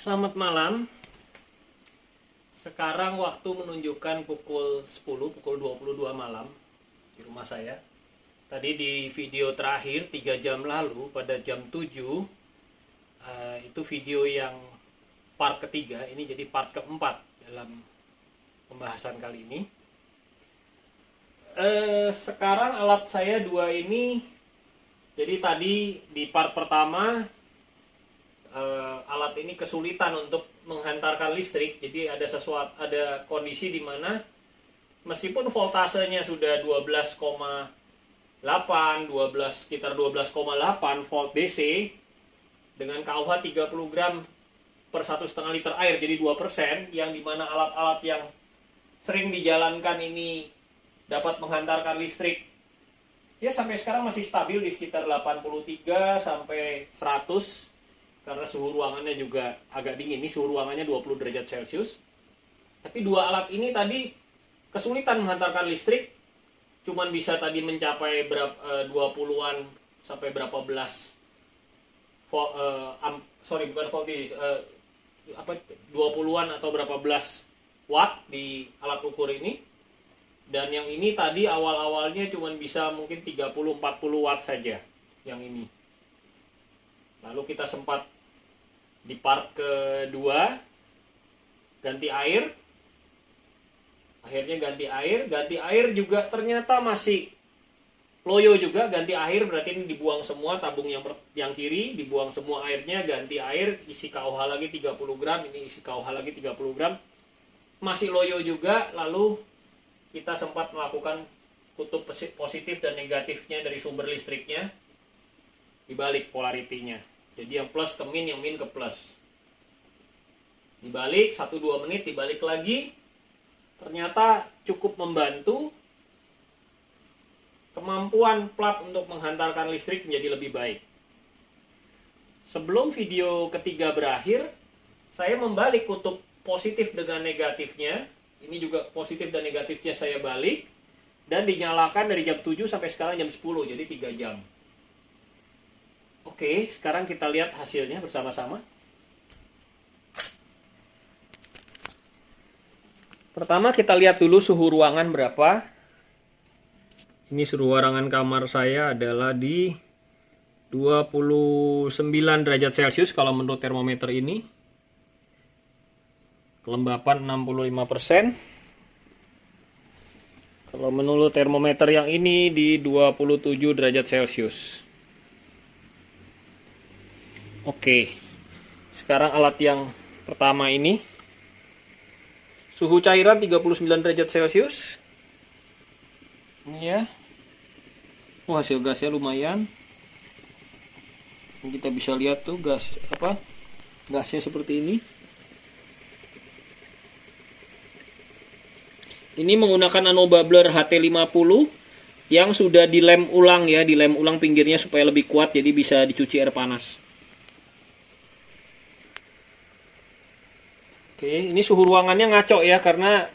Selamat malam. Sekarang waktu menunjukkan pukul 10, pukul 22 malam di rumah saya. Tadi di video terakhir 3 jam lalu pada jam 7 itu video yang part ketiga, ini jadi part keempat dalam pembahasan kali ini. Sekarang alat saya dua ini, jadi tadi di part pertama alat ini kesulitan untuk menghantarkan listrik. Jadi ada kondisi di mana meskipun voltasenya sudah 12,8 sekitar 12,8 volt DC dengan KUH 30 gram per 1,5 liter air, jadi 2%, yang dimana alat-alat yang sering dijalankan ini dapat menghantarkan listrik ya sampai sekarang masih stabil di sekitar 83 sampai 100, karena suhu ruangannya juga agak dingin. Ini suhu ruangannya 20 derajat Celcius. Tapi dua alat ini tadi kesulitan menghantarkan listrik, cuman bisa tadi mencapai 20-an sampai berapa belas 20-an atau berapa belas watt di alat ukur ini. Dan yang ini tadi awal-awalnya cuman bisa mungkin 30-40 watt saja yang ini. Lalu kita sempat di part kedua ganti air. Akhirnya ganti air juga ternyata masih loyo juga. Ganti air berarti ini dibuang semua, tabung yang kiri dibuang semua airnya, ganti air, isi KUH lagi 30 gram, ini isi KUH lagi 30 gram. Masih loyo juga. Lalu kita sempat melakukan kutub positif dan negatifnya dari sumber listriknya, dibalik polaritinya. Jadi yang plus ke min, yang min ke plus. Dibalik 1-2 menit, dibalik lagi. Ternyata cukup membantu. Kemampuan plat untuk menghantarkan listrik menjadi lebih baik. Sebelum video ketiga berakhir, saya membalik kutub positif dengan negatifnya. Ini juga positif dan negatifnya saya balik. Dan dinyalakan dari jam 7 sampai sekarang jam 10, jadi 3 jam. Oke, sekarang kita lihat hasilnya bersama-sama. Pertama kita lihat dulu suhu ruangan berapa. Ini suhu ruangan kamar saya adalah di 29 derajat Celcius kalau menurut termometer ini. Kelembapan 65%. Kalau menurut termometer yang ini di 27 derajat Celcius. Oke, sekarang alat yang pertama ini, suhu cairan 39 derajat Celcius. Ini ya. Hasil gasnya lumayan. Kita bisa lihat tuh gasnya seperti ini. Ini menggunakan nanobubbler HT50 yang sudah dilem ulang ya, dilem ulang pinggirnya supaya lebih kuat, jadi bisa dicuci air panas. Oke, ini suhu ruangannya ngaco ya, karena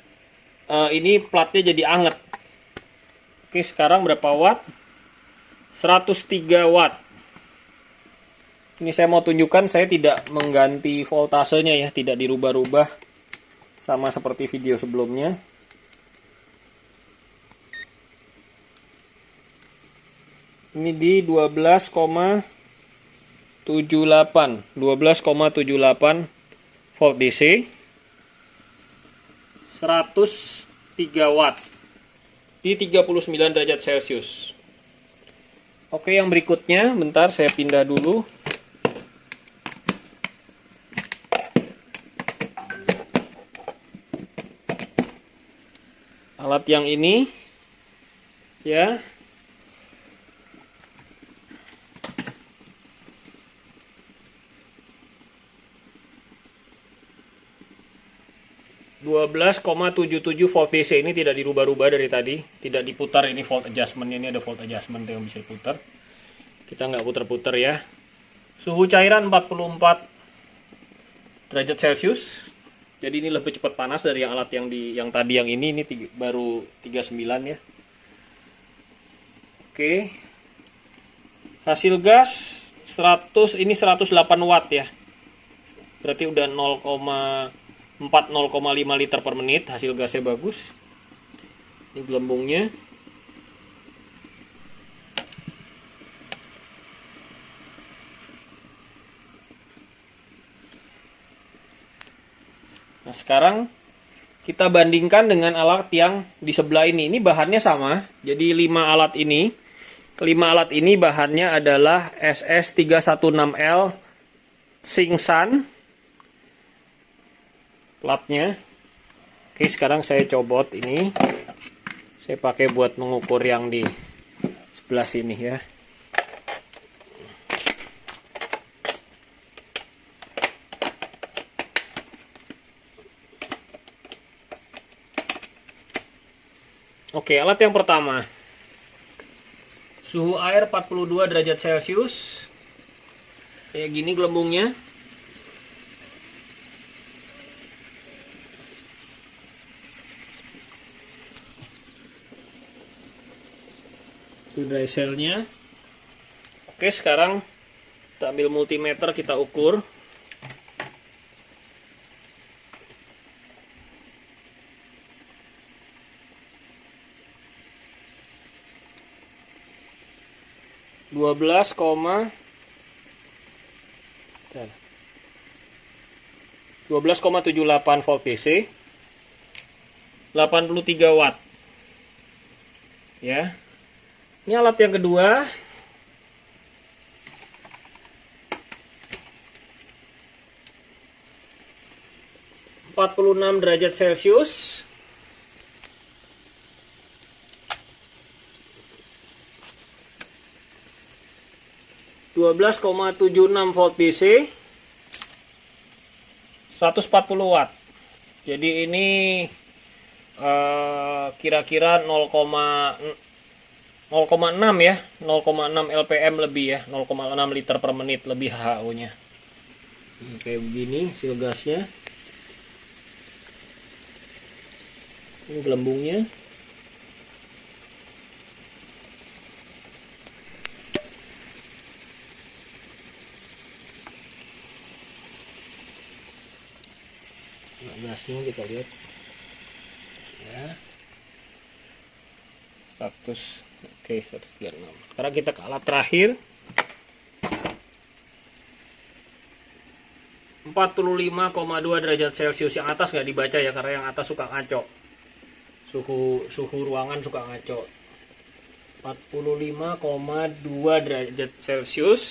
ini platnya jadi anget. Oke, sekarang berapa watt? 103 watt. Ini saya mau tunjukkan, saya tidak mengganti voltasenya ya, tidak dirubah-rubah. Sama seperti video sebelumnya. Ini di 12,78 volt DC, 103 watt di 39 derajat Celcius. Oke, yang berikutnya, bentar saya pindah dulu. Alat yang ini ya. 12,77 volt DC, ini tidak dirubah-rubah dari tadi, tidak diputar. Ini volt adjustment-nya, ini ada volt adjustment yang bisa diputar. Kita nggak putar-putar ya. Suhu cairan 44 derajat Celcius. Jadi ini lebih cepat panas dari yang alat yang tadi yang ini baru 39 ya. Oke. Hasil gas 108 watt ya. Berarti udah 0,4 0,5 liter per menit, hasil gasnya bagus. Ini gelembungnya. Nah, sekarang kita bandingkan dengan alat yang di sebelah ini. Ini bahannya sama. Jadi 5 alat ini, kelima alat ini bahannya adalah SS316L Singsan platnya. Oke, sekarang saya cobot ini. Saya pakai buat mengukur yang di sebelah sini ya. Oke, alat yang pertama. Suhu air 42 derajat Celcius. Kayak gini gelembungnya. Itu dry cell-nya. Oke, sekarang kita ambil multimeter, kita ukur. Dua belas koma 12,78 volt DC, 83 watt. Ya. Ini alat yang kedua. Empat puluh 46 derajat Celcius. 12,76 volt DC, 140 watt. Jadi ini kira-kira 0,6 ya, 0,6 LPM lebih ya, 0,6 liter per menit lebih HO-nya. Kayak begini hasil gasnya. Ini gelembungnya. Nah, gasnya kita lihat ya, 100. Oke, 136. Sekarang kita ke alat terakhir. 45,2 derajat Celcius. Yang atas nggak dibaca ya, karena yang atas suka ngaco. Suhu ruangan suka ngaco. 45,2 derajat Celcius.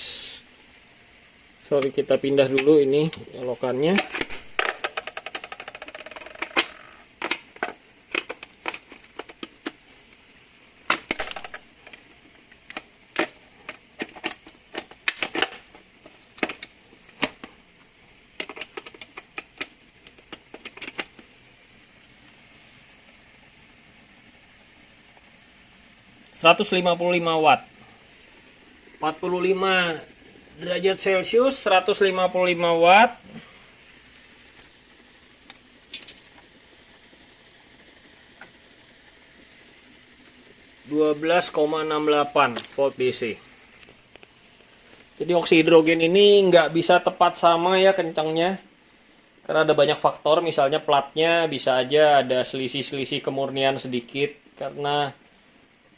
Sorry, kita pindah dulu ini lokannya. ...155 watt, 45 derajat Celcius, 155 watt, 12,68 volt DC. Jadi oksi hidrogen ini nggak bisa tepat sama ya kencangnya, karena ada banyak faktor. Misalnya platnya bisa aja ada selisih-selisih kemurnian sedikit, karena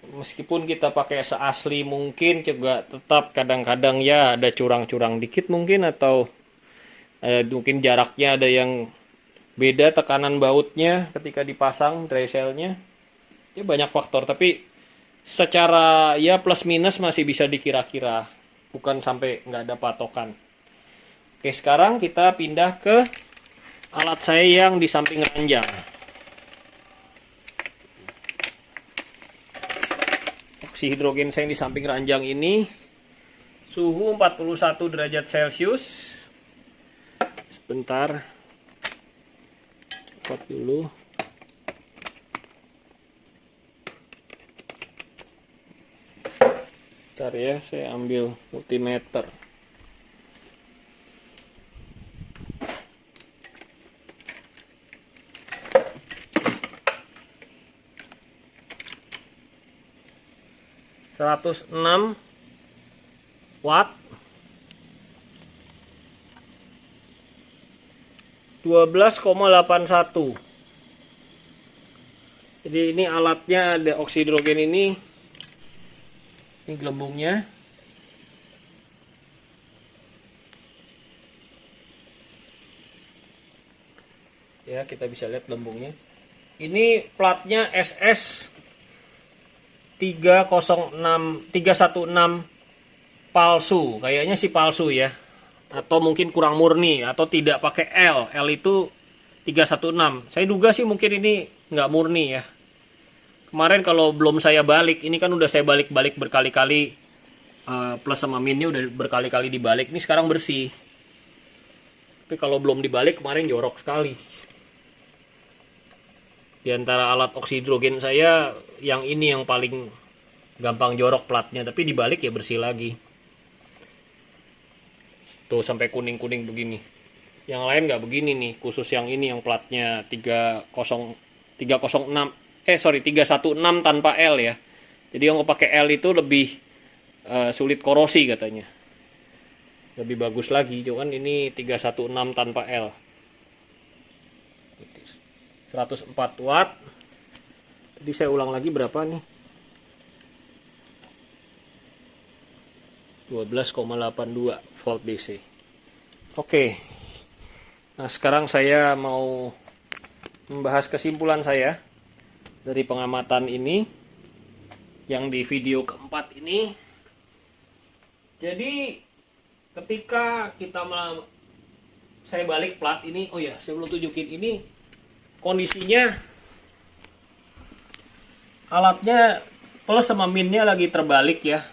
meskipun kita pakai seasli mungkin juga tetap kadang-kadang ya ada curang-curang dikit mungkin, atau mungkin jaraknya ada yang beda, tekanan bautnya ketika dipasang dry cell-nya. Ya banyak faktor, tapi secara ya plus minus masih bisa dikira-kira, bukan sampai nggak ada patokan. Oke, sekarang kita pindah ke alat saya yang di samping ranjang. Oksi hidrogen saya yang di samping ranjang ini suhu 41 derajat Celcius. Sebentar, copot dulu. Bentar ya, saya ambil multimeter. ...106 watt. 12,81. Jadi ini alatnya ada oksidrogen ini gelembungnya. Ya, kita bisa lihat gelembungnya. Ini platnya SS 316 palsu. Kayaknya sih palsu ya. Atau mungkin kurang murni atau tidak pakai L. L itu 316. Saya duga sih mungkin ini nggak murni ya. Kemarin kalau belum saya balik, ini kan udah saya balik-balik berkali-kali, plus sama minnya udah berkali-kali dibalik. Ini sekarang bersih. Tapi kalau belum dibalik kemarin jorok sekali. Di antara alat oksidrogen saya, yang ini yang paling gampang jorok platnya. Tapi dibalik ya bersih lagi. Tuh sampai kuning-kuning begini. Yang lain nggak begini nih. Khusus yang ini yang platnya 316 tanpa L ya. Jadi yang pakai L itu lebih sulit korosi katanya. Lebih bagus lagi. Cuman ini 316 tanpa L. 104 watt. Jadi saya ulang lagi berapa nih? 12,82 volt DC. Oke. Nah, sekarang saya mau membahas kesimpulan saya dari pengamatan ini yang di video keempat ini. Jadi ketika saya balik plat ini, oh ya, saya belum tunjukin ini kondisinya, alatnya plus sama minnya lagi terbalik ya.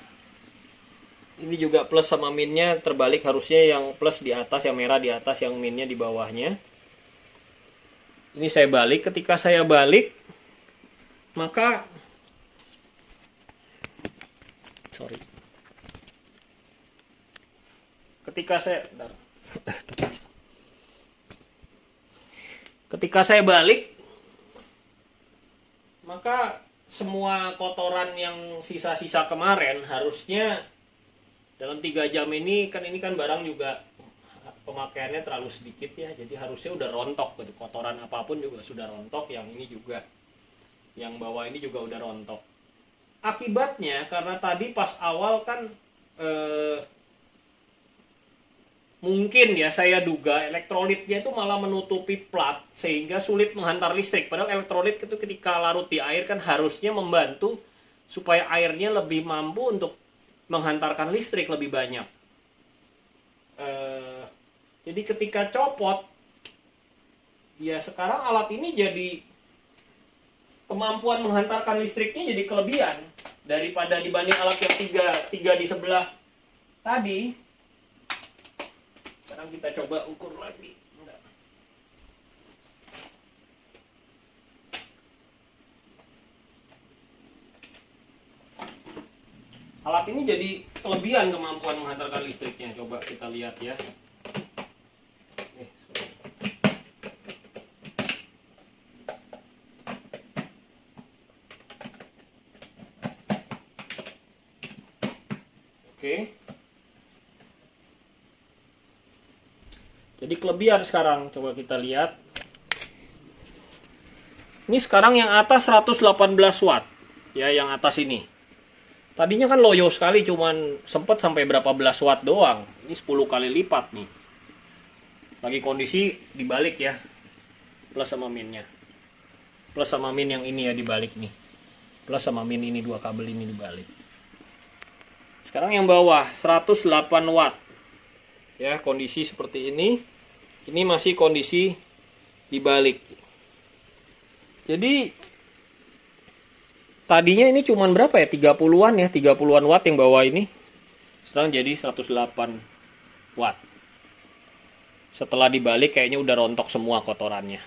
Ini juga plus sama minnya terbalik, harusnya yang plus di atas, yang merah di atas, yang minnya di bawahnya. Ini saya balik, ketika saya balik maka ketika saya balik, maka semua kotoran yang sisa-sisa kemarin harusnya dalam 3 jam ini kan barang juga pemakaiannya terlalu sedikit ya, jadi harusnya udah rontok gitu. Kotoran apapun juga sudah rontok, yang ini juga, yang bawah ini juga udah rontok. Akibatnya karena tadi pas awal kan mungkin ya, saya duga elektrolitnya itu malah menutupi plat sehingga sulit menghantar listrik. Padahal elektrolit itu ketika larut di air kan harusnya membantu supaya airnya lebih mampu untuk menghantarkan listrik lebih banyak. Jadi ketika copot, ya sekarang alat ini jadi kemampuan menghantarkan listriknya jadi kelebihan daripada dibanding alat yang tiga di sebelah tadi. Sekarang kita coba ukur lagi. Alat ini jadi kelebihan kemampuan menghantarkan listriknya. Coba kita lihat ya. Oke. Jadi kelebihan sekarang, coba kita lihat. Ini sekarang yang atas 118 watt. Ya, yang atas ini. Tadinya kan loyo sekali, cuman sempat sampai berapa belas watt doang. Ini 10 kali lipat nih. Lagi kondisi dibalik ya. Plus sama minnya. Plus sama min yang ini ya dibalik nih. Plus sama min ini, 2 kabel ini dibalik. Sekarang yang bawah 108 watt. Ya, kondisi seperti ini. Ini masih kondisi dibalik. Jadi tadinya ini cuman berapa ya? 30-an ya, 30-an watt yang bawah ini. Sekarang jadi 108 watt. Setelah dibalik kayaknya udah rontok semua kotorannya.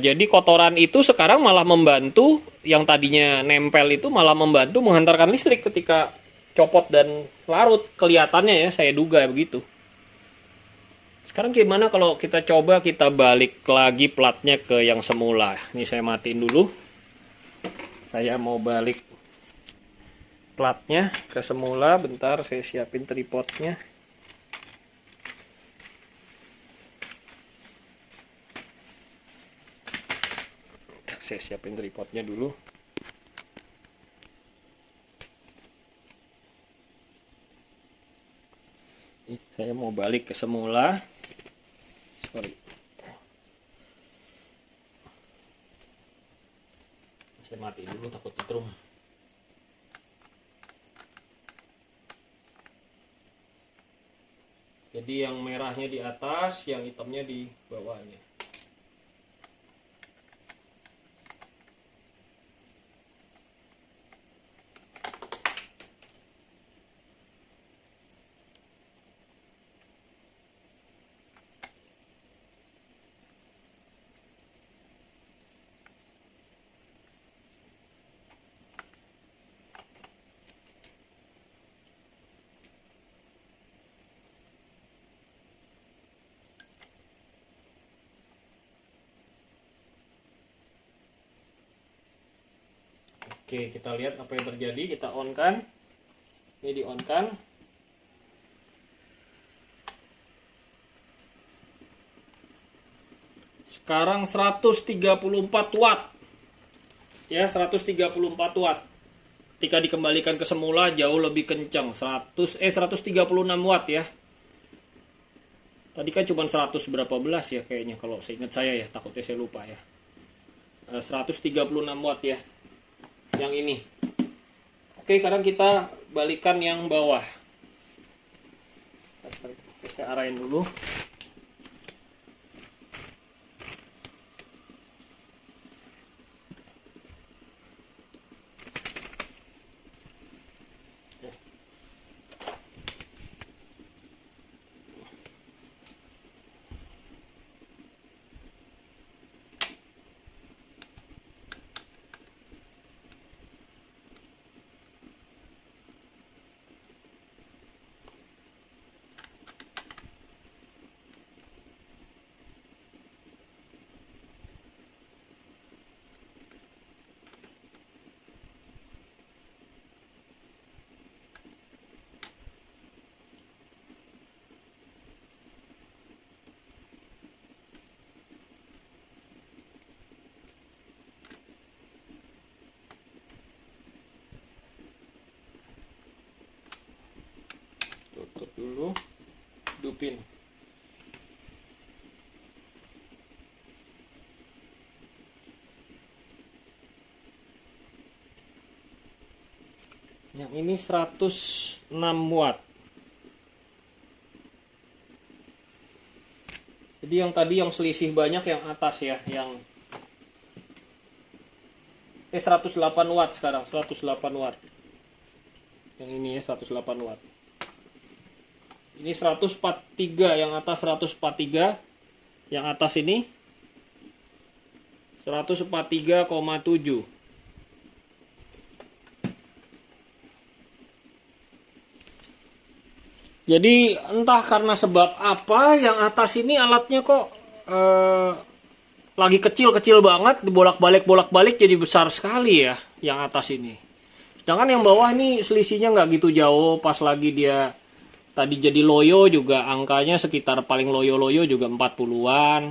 Jadi kotoran itu sekarang malah membantu, yang tadinya nempel itu malah membantu menghantarkan listrik ketika copot dan larut. Kelihatannya ya, saya duga begitu. Sekarang gimana kalau kita coba kita balik lagi platnya ke yang semula. Ini saya matiin dulu. Saya mau balik platnya ke semula. Bentar, saya siapin tripodnya. saya siapin tripodnya dulu. Saya mau balik ke semula. Sorry. Saya mati dulu takut ketrum. Jadi yang merahnya di atas, yang hitamnya di bawahnya. Oke, kita lihat apa yang terjadi. Kita on kan. Ini di on kan. Sekarang 134 watt. Ya, 134 watt. Ketika dikembalikan ke semula jauh lebih kencang. 136 watt ya. Tadi kan cuma 100 berapa belas ya kayaknya, kalau seingat saya ya, takutnya saya lupa ya. 136 watt ya. Yang ini. Oke, sekarang kita balikan yang bawah. Saya arahin dulu. Tutup dulu, hidupin. Yang ini 106 watt. Jadi yang tadi yang selisih banyak yang atas ya, yang 108 watt sekarang, 108 watt. Yang ini ya 108 watt. Ini 143, yang atas 143, yang atas ini 143,7. Jadi entah karena sebab apa yang atas ini alatnya kok lagi kecil-kecil banget, dibolak-balik jadi besar sekali ya yang atas ini. Sedangkan yang bawah ini selisihnya nggak gitu jauh, pas lagi dia tadi jadi loyo juga angkanya sekitar paling loyo-loyo juga 40-an.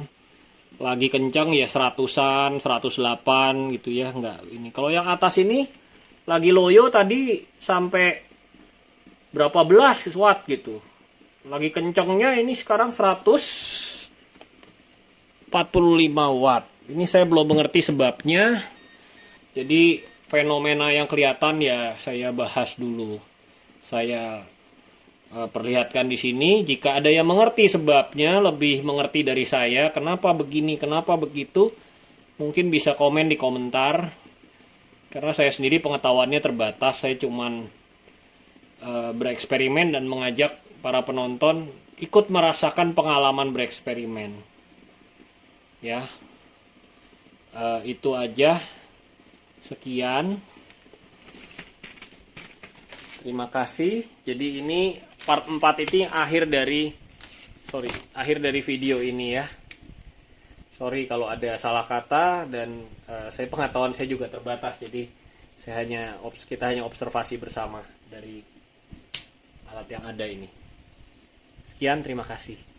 Lagi kencang ya 100-an, 108 gitu ya, enggak ini. Kalau yang atas ini lagi loyo tadi sampai berapa belas watt gitu. Lagi kencangnya ini sekarang 145 watt. Ini saya belum mengerti sebabnya. Jadi fenomena yang kelihatan ya saya bahas dulu. Saya perlihatkan di sini. Jika ada yang mengerti sebabnya, lebih mengerti dari saya, kenapa begini, kenapa begitu, mungkin bisa komen di komentar. Karena saya sendiri pengetahuannya terbatas, saya cuman bereksperimen dan mengajak para penonton ikut merasakan pengalaman bereksperimen. Ya, itu aja. Sekian. Terima kasih. Jadi ini part 4 itu akhir dari video ini ya. Sorry kalau ada salah kata dan saya pengetahuan saya juga terbatas, jadi kita hanya observasi bersama dari alat yang ada ini. Sekian, terima kasih.